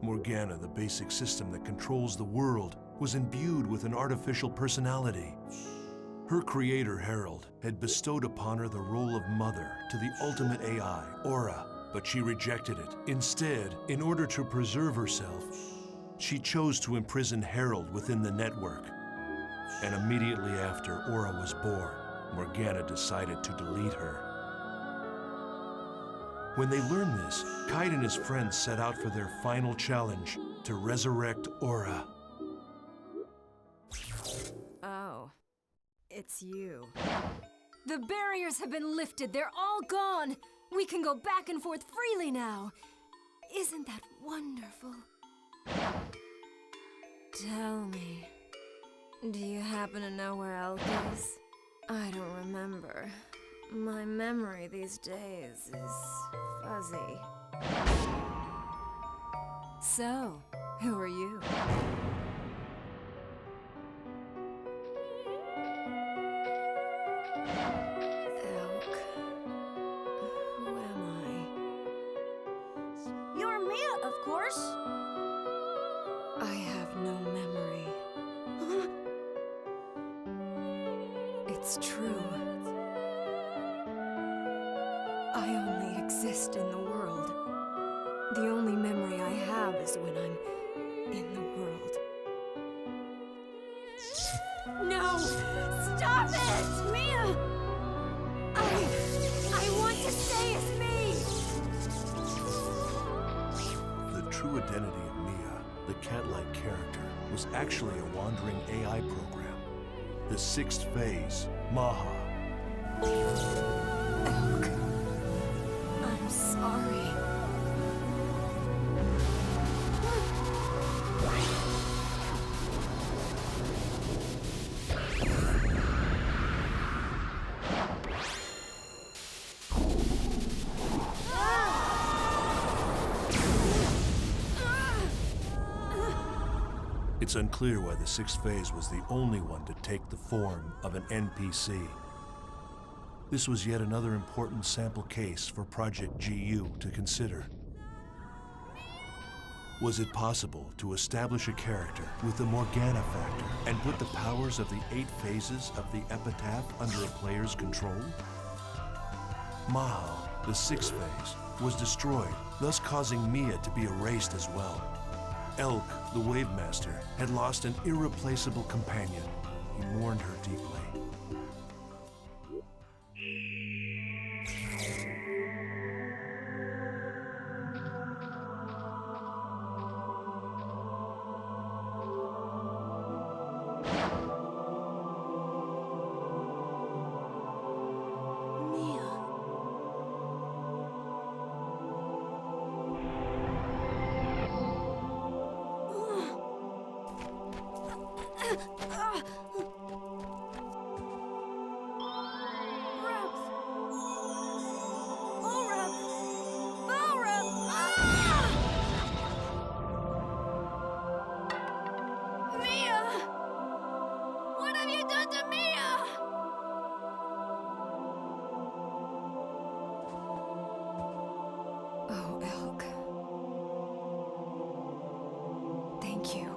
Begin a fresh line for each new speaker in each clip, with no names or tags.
Morgana, the basic system that controls the world, was imbued with an artificial personality. Her creator, Harold, had bestowed upon her the role of mother to the ultimate AI, Aura, but she rejected it. Instead, in order to preserve herself, she chose to imprison Harold within the network. And immediately after Aura was born, Morgana decided to delete her. When they learned this, Kite and his friends set out for their final challenge, to resurrect Aura.
Oh, it's you. The barriers have been lifted, they're all gone! We can go back and forth freely now! Isn't that wonderful? Tell me, do you happen to know where Elk is? I don't remember. My memory these days is fuzzy. So, who are you? Elk. Who am I?
You're Mia, of course.
I have no memory. It's true. I only exist in the world. The only memory I have is when I'm in the world. No! Stop it!
Mia!
I want to stay as me!
The true identity of Mia, the cat-like character, was actually a wandering AI program. The sixth phase, Maha.
Elk. I'm sorry.
It's unclear why the sixth phase was the only one to take the form of an NPC. This was yet another important sample case for Project GU to consider. Was it possible to establish a character with the Morgana factor and put the powers of the 8 phases of the Epitaph under a player's control? Mahal, the sixth phase, was destroyed, thus causing Mia to be erased as well. Elk, the Wave Master, had lost an irreplaceable companion. He mourned her deeply.
Oh, Elk. Thank you.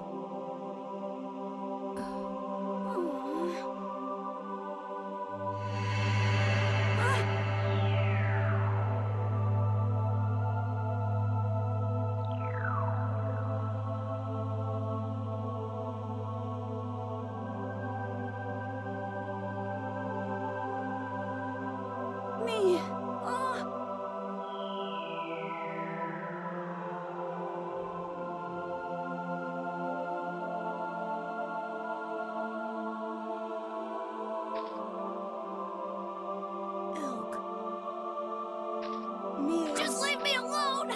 Just leave me alone!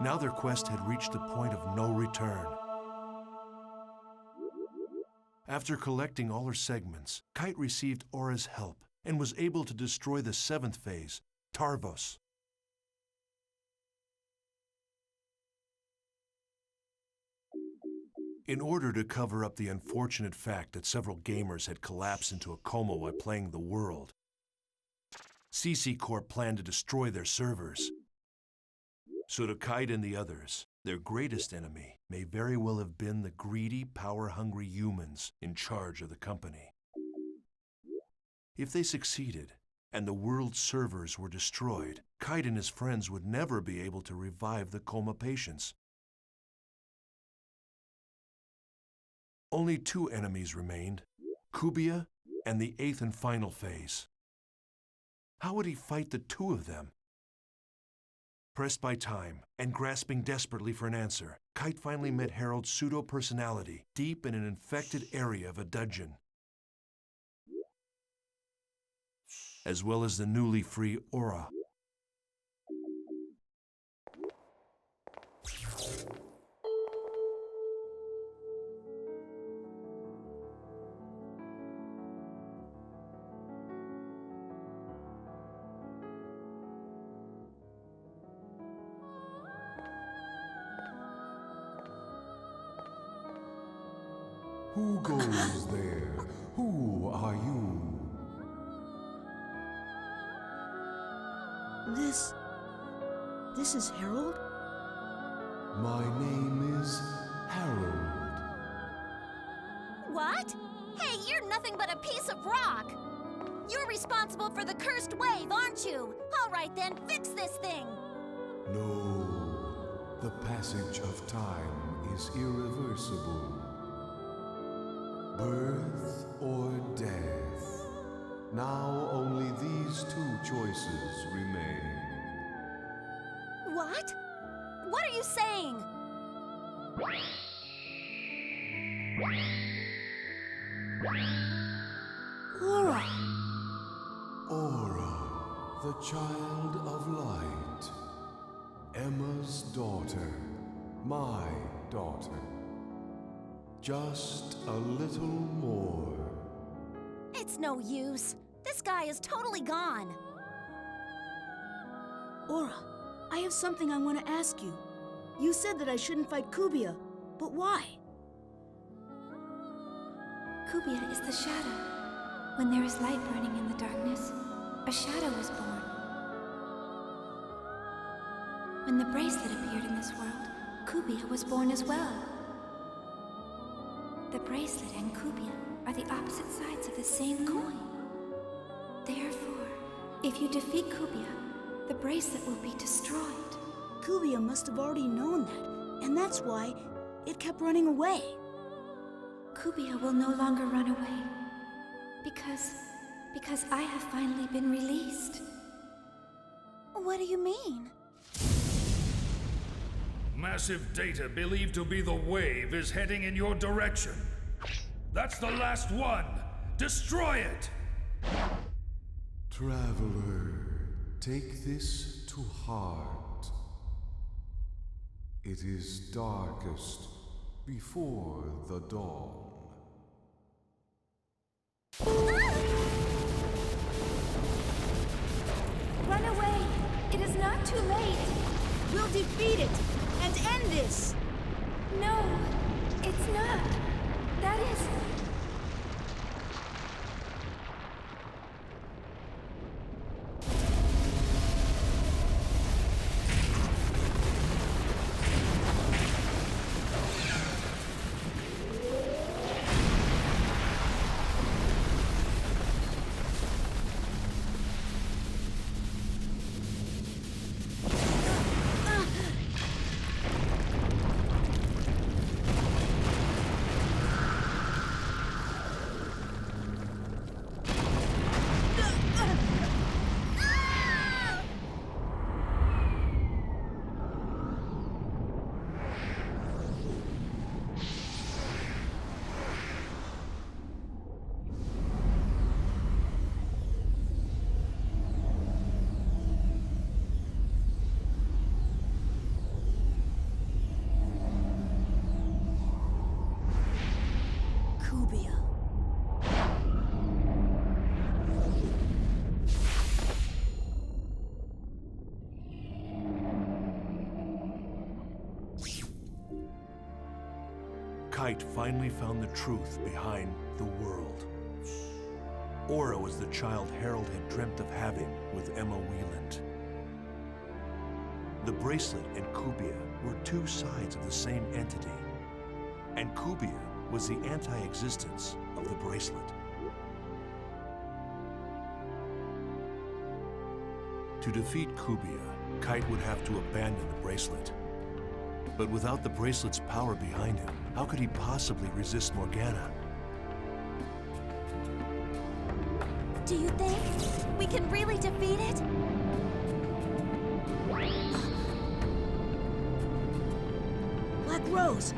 Now their quest had reached a point of no return. After collecting all her segments, Kite received Aura's help and was able to destroy the 7th phase, Tarvos. In order to cover up the unfortunate fact that several gamers had collapsed into a coma while playing the world, CC Corp planned to destroy their servers. So to Kite and the others, their greatest enemy may very well have been the greedy, power-hungry humans in charge of the company. If they succeeded, and the world's servers were destroyed, Kite and his friends would never be able to revive the coma patients. Only two enemies remained, Kubia and the 8th and final phase. How would he fight the two of them? Pressed by time and grasping desperately for an answer, Kite finally met Harold's pseudo-personality deep in an infected area of a dungeon, as well as the newly free Aura.
Who goes there? Who are you?
This is Harold?
My name is Harold.
What? Hey, you're nothing but a piece of rock! You're responsible for the cursed wave, aren't you? All right then, fix this thing!
No, the passage of time is irreversible. Birth or death. Now only these two choices remain.
What? What are you saying? Aura!
Aura, the child of light. Emma's daughter. My daughter. Just a little more.
It's no use. This guy is totally gone.
Aura, I have something I want to ask you. You said that I shouldn't fight Kubia, but why?
Kubia is the shadow. When there is light burning in the darkness, a shadow is born. When the bracelet appeared in this world, Kubia was born as well. The bracelet and Kubia are the opposite sides of the same coin. Therefore, if you defeat Kubia, the bracelet will be destroyed.
Kubia must have already known that, and that's why it kept running away.
Kubia will no longer run away. Because I have finally been released.
What do you mean?
Massive data believed to be the wave is heading in your direction. That's the last one! Destroy it!
Traveler, take this to heart. It is darkest before the dawn.
Run away! It is not too late!
We'll defeat it and end this!
No, it's not. That is...
Kubia.
Kite finally found the truth behind the world. Aura was the child Harold had dreamt of having with Emma Wieland. The bracelet and Kubia were two sides of the same entity, and Kubia was the anti-existence of the bracelet. To defeat Kubia, Kite would have to abandon the bracelet. But without the bracelet's power behind him, how could he possibly resist Morgana?
Do you think we can really defeat it?
Black Rose,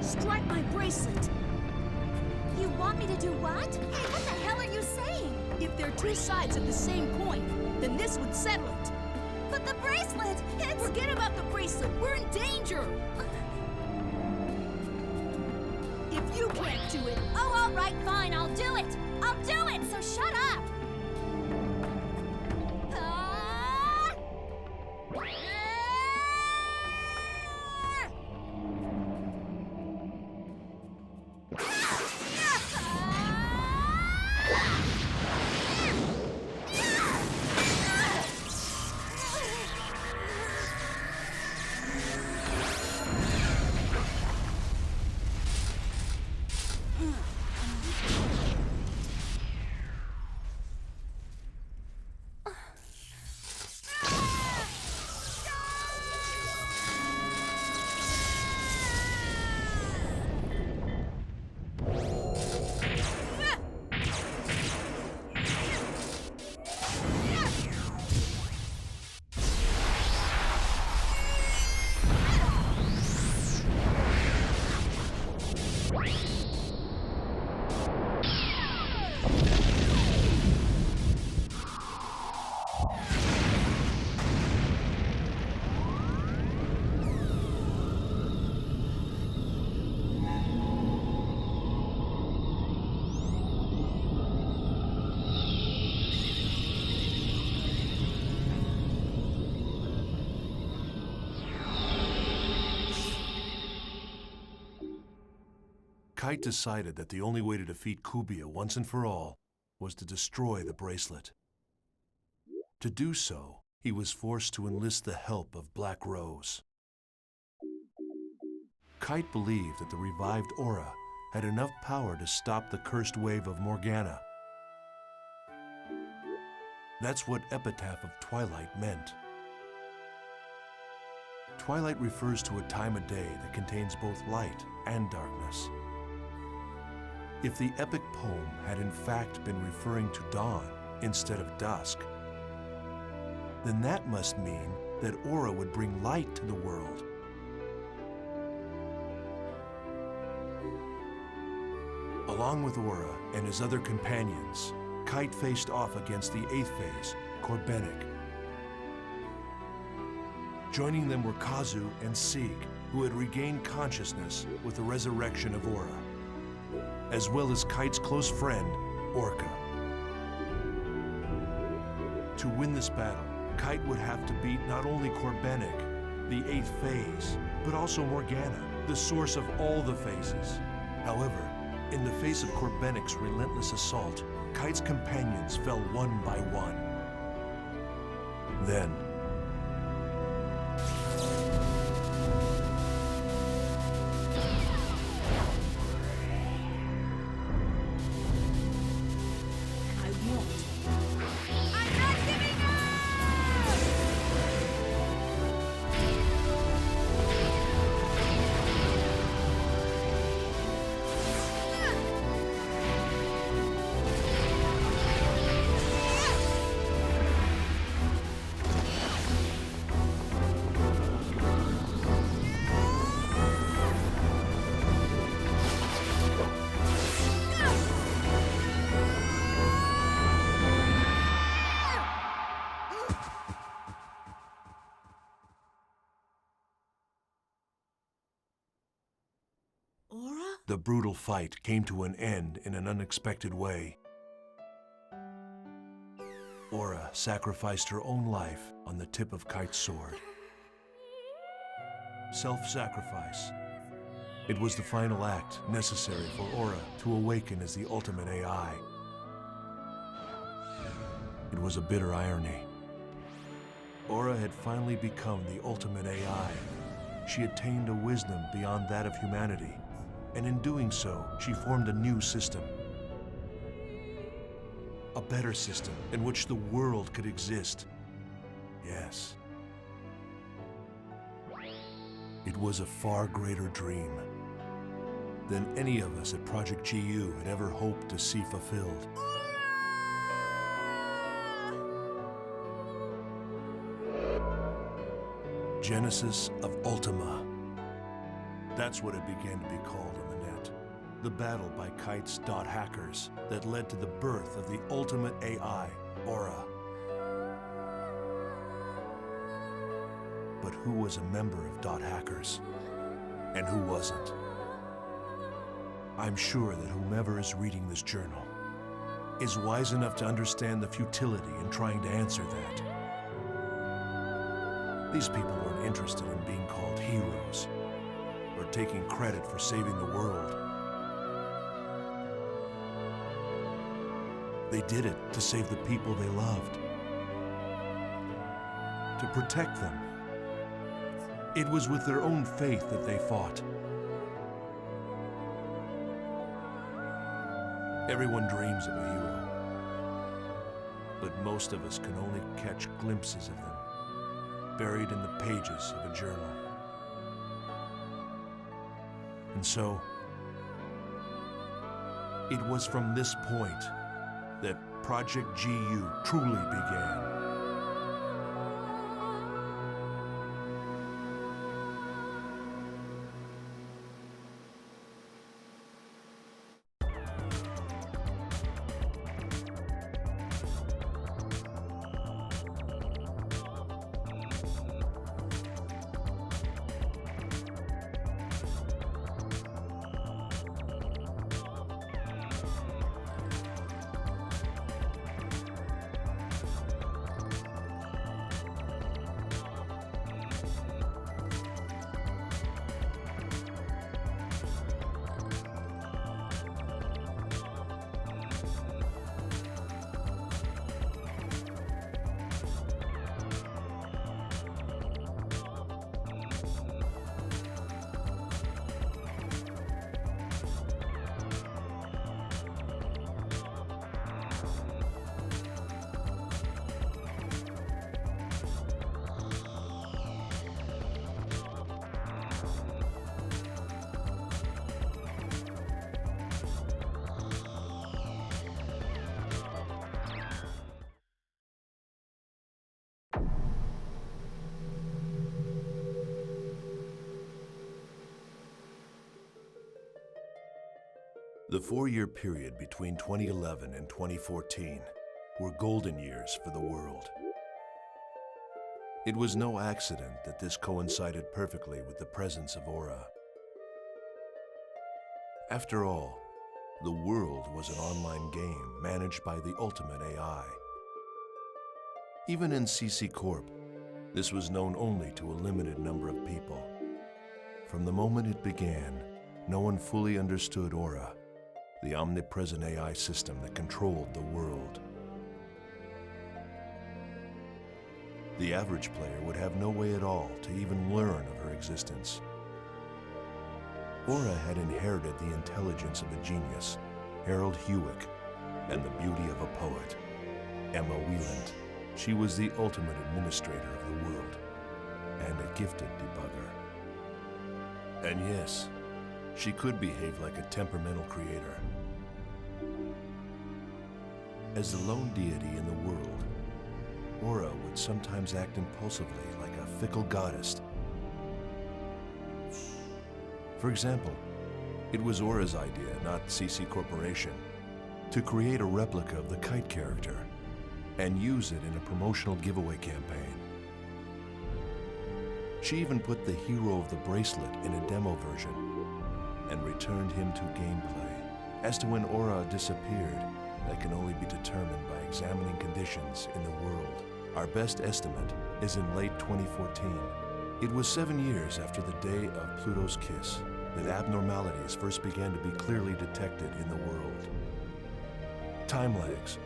strike my bracelet.
You want me to do what? Hey, what the hell are you saying?
If they're two sides of the same coin, then this would settle it.
But the bracelet, it's...
Forget about the bracelet. We're in danger. If you can't do it,
Oh, all right, fine, I'll do it. I'll do it, so shut up. Ah!
Kite decided that the only way to defeat Kubia once and for all was to destroy the bracelet. To do so, he was forced to enlist the help of Black Rose. Kite believed that the revived Aura had enough power to stop the cursed wave of Morgana. That's what Epitaph of Twilight meant. Twilight refers to a time of day that contains both light and darkness. If the epic poem had in fact been referring to dawn instead of dusk, then that must mean that Aura would bring light to the world. Along with Aura and his other companions, Kite faced off against the 8th phase, Corbenic. Joining them were Kazu and Sieg, who had regained consciousness with the resurrection of Aura, as well as Kite's close friend, Orca. To win this battle, Kite would have to beat not only Corbenic, the 8th phase, but also Morgana, the source of all the phases. However, in the face of Corbenic's relentless assault, Kite's companions fell one by one. Then,
I won't.
I'm not giving up!
Aura?
the brutal fight came to an end in an unexpected way. Aura sacrificed her own life on the tip of Kite's sword. Self-sacrifice It was the final act necessary for Aura to awaken as the ultimate AI. It was a bitter irony. Aura had finally become the ultimate AI. She attained a wisdom beyond that of humanity, and in doing so, she formed a new system. A better system in which the world could exist. Yes. It was a far greater dream than any of us at Project GU had ever hoped to see fulfilled. Genesis of Ultima. That's what it began to be called on the net. The battle by Kite's dot hackers that led to the birth of the ultimate AI, Aura. But who was a member of dot hackers? And who wasn't? I'm sure that whomever is reading this journal is wise enough to understand the futility in trying to answer that. These people weren't interested in being called heroes or taking credit for saving the world. They did it to save the people they loved, to protect them. It was with their own faith that they fought. Everyone dreams of a hero, but most of us can only catch glimpses of them, buried in the pages of a journal. And so, it was from this point that Project GU truly began. The 4-year period between 2011 and 2014 were golden years for the world. It was no accident that this coincided perfectly with the presence of Aura. After all, the world was an online game managed by the ultimate AI. Even in CC Corp, this was known only to a limited number of people. From the moment it began, no one fully understood Aura, the omnipresent AI system that controlled the world. The average player would have no way at all to even learn of her existence. Aura had inherited the intelligence of a genius, Harold Hewick, and the beauty of a poet, Emma Wieland. She was the ultimate administrator of the world, and a gifted debugger. And yes, she could behave like a temperamental creator. As the lone deity in the world, Aura would sometimes act impulsively like a fickle goddess. For example, it was Aura's idea, not CC Corporation, to create a replica of the Kite character and use it in a promotional giveaway campaign. She even put the hero of the bracelet in a demo version and returned him to gameplay. As to when Aura disappeared, that can only be determined by examining conditions in the world. Our best estimate is in late 2014. It was 7 years after the day of Pluto's kiss, that abnormalities first began to be clearly detected in the world. Time lags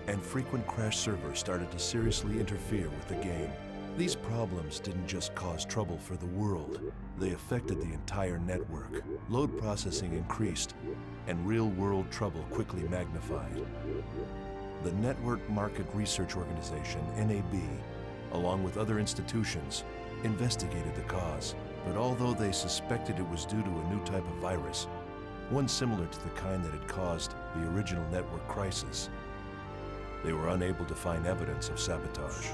and frequent crash servers started to seriously interfere with the game. These problems didn't just cause trouble for the world, they affected the entire network. Load processing increased, and real-world trouble quickly magnified. The Network Market Research Organization, NAB, along with other institutions, investigated the cause. But although they suspected it was due to a new type of virus, one similar to the kind that had caused the original network crisis, they were unable to find evidence of sabotage.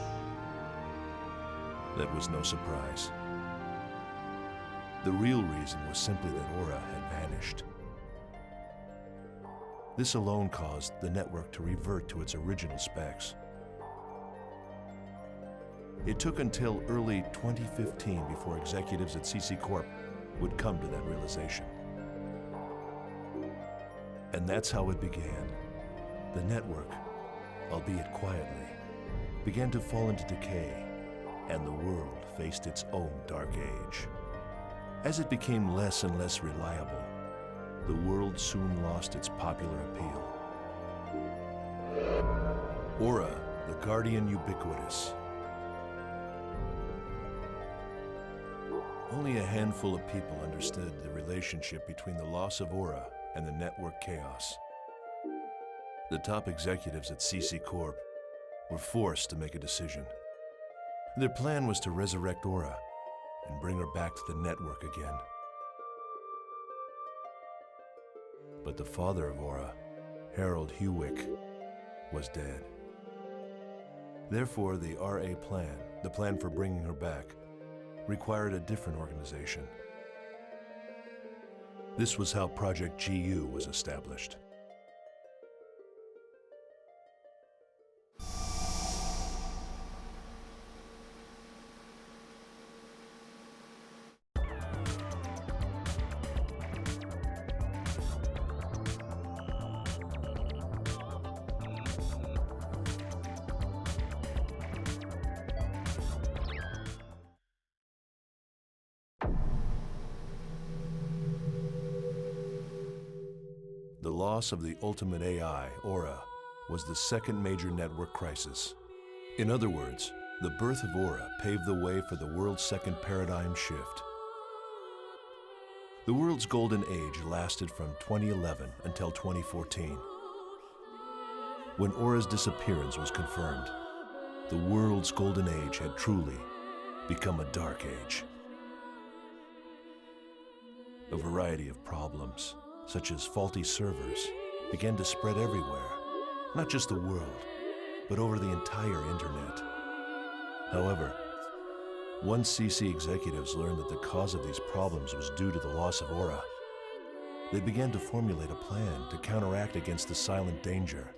That was no surprise. The real reason was simply that Aura had vanished. This alone caused the network to revert to its original specs. It took until early 2015 before executives at CC Corp would come to that realization. And that's how it began. The network, albeit quietly, began to fall into decay, and the world faced its own dark age. As it became less and less reliable, the world soon lost its popular appeal. Aura, the guardian ubiquitous. Only a handful of people understood the relationship between the loss of Aura and the network chaos. The top executives at CC Corp were forced to make a decision. Their plan was to resurrect Aura and bring her back to the network again. But the father of Aura, Harold Hewick, was dead. Therefore, the RA plan, the plan for bringing her back, required a different organization. This was how Project GU was established. The loss of the ultimate AI, Aura, was the second major network crisis. In other words, the birth of Aura paved the way for the world's second paradigm shift. The world's golden age lasted from 2011 until 2014. When Aura's disappearance was confirmed, the world's golden age had truly become a dark age. A variety of problems, such as faulty servers, began to spread everywhere, not just the world, but over the entire internet. However, once CC executives learned that the cause of these problems was due to the loss of Aura, they began to formulate a plan to counteract against the silent danger.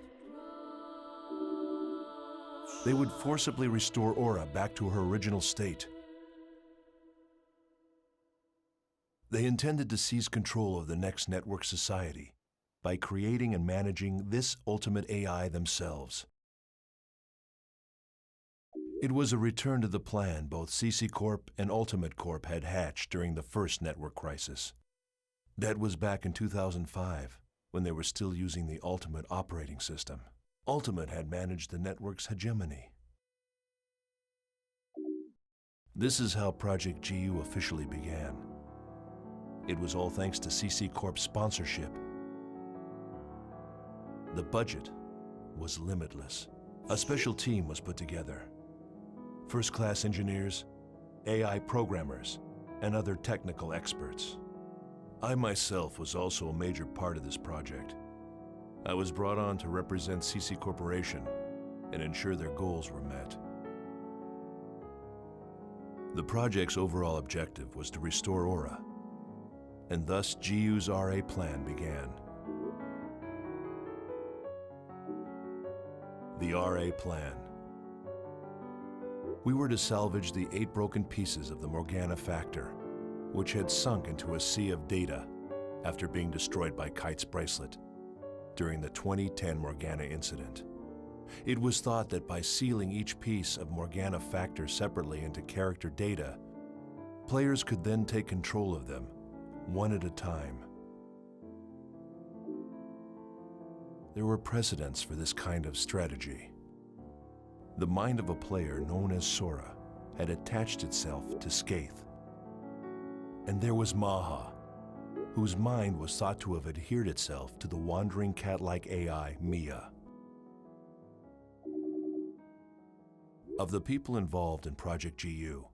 They would forcibly restore Aura back to her original state. They intended to seize control of the next network society by creating and managing this ultimate AI themselves. It was a return to the plan both CC Corp and Ultimate Corp had hatched during the first network crisis. That was back in 2005, when they were still using the Ultimate operating system. Ultimate had managed the network's hegemony. This is how Project GU officially began. It was all thanks to CC Corp's sponsorship. The budget was limitless. A special team was put together. First-class engineers, AI programmers, and other technical experts. I myself was also a major part of this project. I was brought on to represent CC Corporation and ensure their goals were met. The project's overall objective was to restore Aura, and thus GU's RA plan began. The RA plan. We were to salvage the 8 broken pieces of the Morgana Factor, which had sunk into a sea of data after being destroyed by Kite's bracelet during the 2010 Morgana incident. It was thought that by sealing each piece of Morgana Factor separately into character data, players could then take control of them, one at a time. There were precedents for this kind of strategy. The mind of a player known as Sora had attached itself to Skaith. And there was Maha, whose mind was thought to have adhered itself to the wandering cat-like AI, Mia. Of the people involved in Project GU,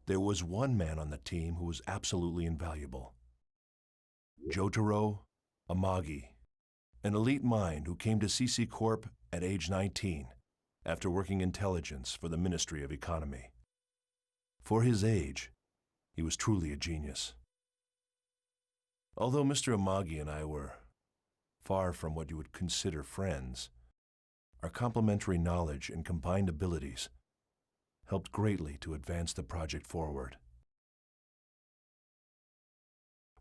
there was one man on the team who was absolutely invaluable. Jotaro Amagi, an elite mind who came to CC Corp at age 19 after working intelligence for the Ministry of Economy. For his age, he was truly a genius. Although Mr. Amagi and I were far from what you would consider friends, our complementary knowledge and combined abilities helped greatly to advance the project forward.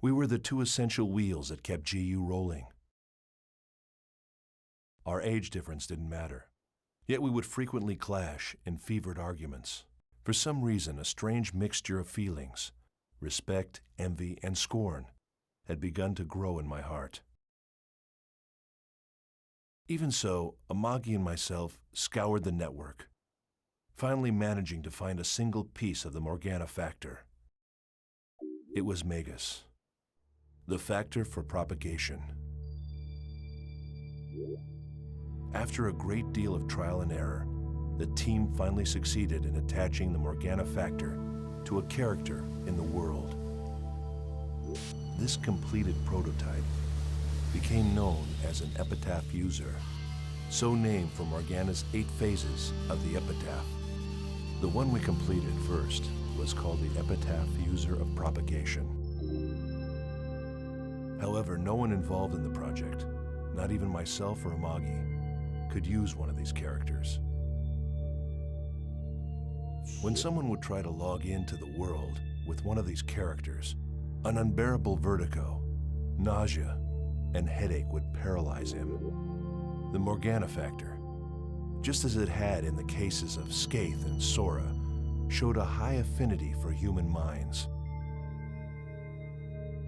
We were the two essential wheels that kept GU rolling. Our age difference didn't matter, yet we would frequently clash in fevered arguments. For some reason, a strange mixture of feelings, respect, envy, and scorn, had begun to grow in my heart. Even so, Amagi and myself scoured the network, finally managing to find a single piece of the Morgana factor. It was Magus, the factor for propagation. After a great deal of trial and error, the team finally succeeded in attaching the Morgana factor to a character in the world. This completed prototype became known as an Epitaph user, so named for Morgana's 8 phases of the Epitaph. The one we completed first was called the Epitaph User of Propagation. However, no one involved in the project, not even myself or Amagi, could use one of these characters. When someone would try to log into the world with one of these characters, an unbearable vertigo, nausea, and headache would paralyze him. The Morgana factor, just as it had in the cases of Skaith and Sora, showed a high affinity for human minds.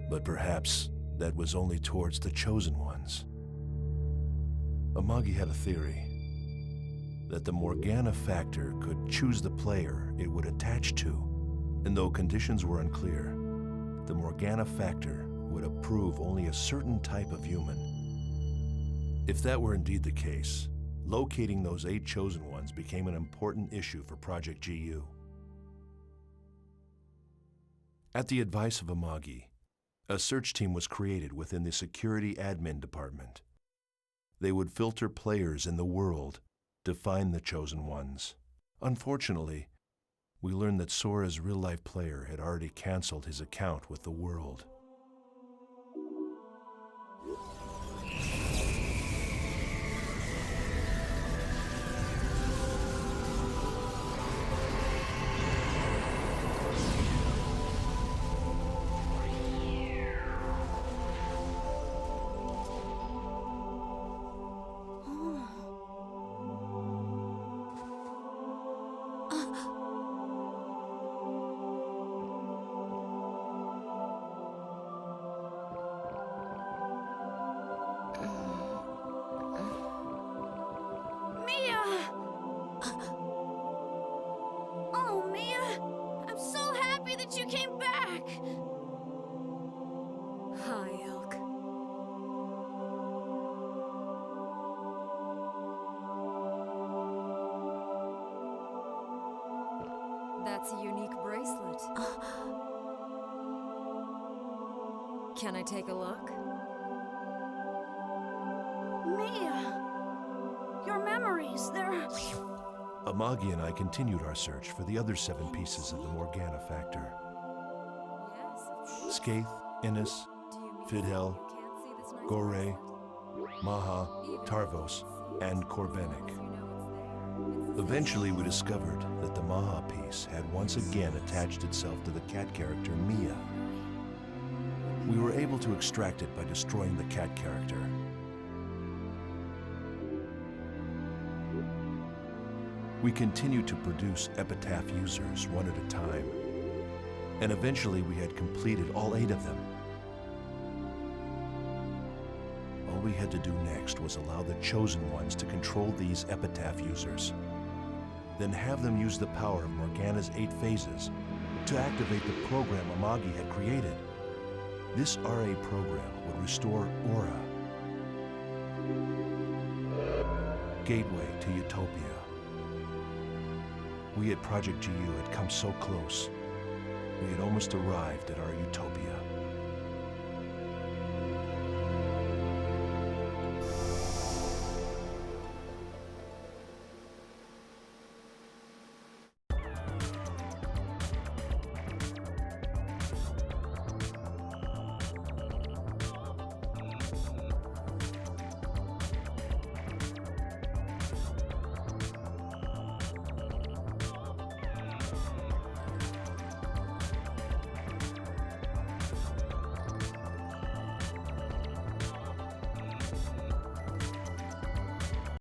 But perhaps that was only towards the chosen ones. Amagi had a theory that the Morgana factor could choose the player it would attach to, and though conditions were unclear, the Morgana factor would approve only a certain type of human. If that were indeed the case, locating those 8 chosen ones became an important issue for Project GU. At the advice of Amagi, a search team was created within the Security Admin Department. They would filter players in the world to find the chosen ones. Unfortunately, we learned that Sora's real-life player had already canceled his account with the world.
You came back!
Hi, Elk. That's a unique bracelet. Can I take a look?
Mia! Your memories, they're...
Amagi and I continued our search for the other 7 pieces of the Morgana factor.
Yes.
Skaith, Innes,
Do you mean
Fidel,
you can't see this nice
Gore,
bracelet?
Maha,
Even
Tarvos, and Korbenik.
if you know it's there.
Eventually, we discovered that the Maha piece had once again attached itself to the cat character Mia. We were able to extract it by destroying the cat character. We continued to produce Epitaph users one at a time, and eventually we had completed all 8 of them we had to do next was allow the Chosen Ones to control these Epitaph users. Then have them use the power of Morgana's 8 phases to activate the program Amagi had created. This RA program would restore Aura. Gateway to Utopia. We at Project GU had come so close. We had almost arrived at our utopia.